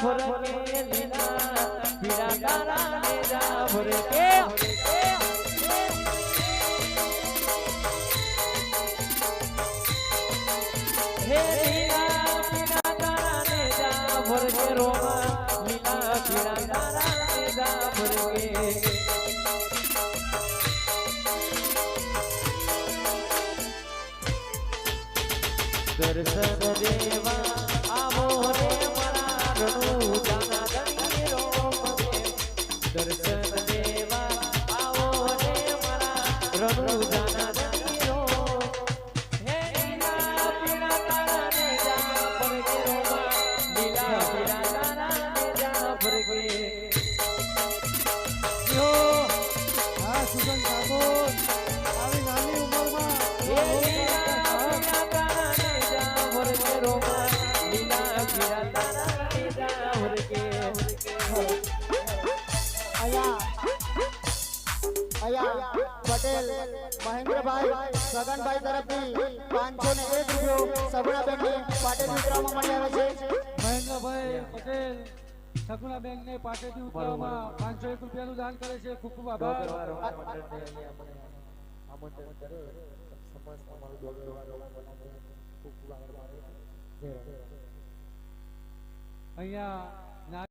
ફરકે લીલા પીડા તારા ને જા ફરકે હે લીલા પીડા તારા ને જા ફરકે રોમા લીલા પીડા તારા ને જા ફરકે દર્શન દેવા આવો રે મારા રણુ જાના ધણી રોમ દર્શન દેવા આવો રે મારા રણુ જાના ધણી રોમ હે લીલા પીડા તારા ને જા ફરકે રોમા લીલા પીડા તારા ને જા ફરકે યો હા સુગન ઠાકોર આવી નાની ઉંમરમાં હે લીલા પીડા તારા ને જા ફરકે રોમા લીલા પીડા તારા ને જા ફરકે અહીંયા પટેલ મહેન્દ્રભાઈ સગનભાઈ તરફથી 501 રૂપિયો સગુણાબેનની પાટેલ વિતરણમાં મળી આવે છે. મહેન્દ્રભાઈ પટેલ સગુણા બેંક ને પાટેથી ઉતરવામાં 501 રૂપિયાનું દાન કરે છે. ખૂબ ખૂબ આભાર. અહીંયા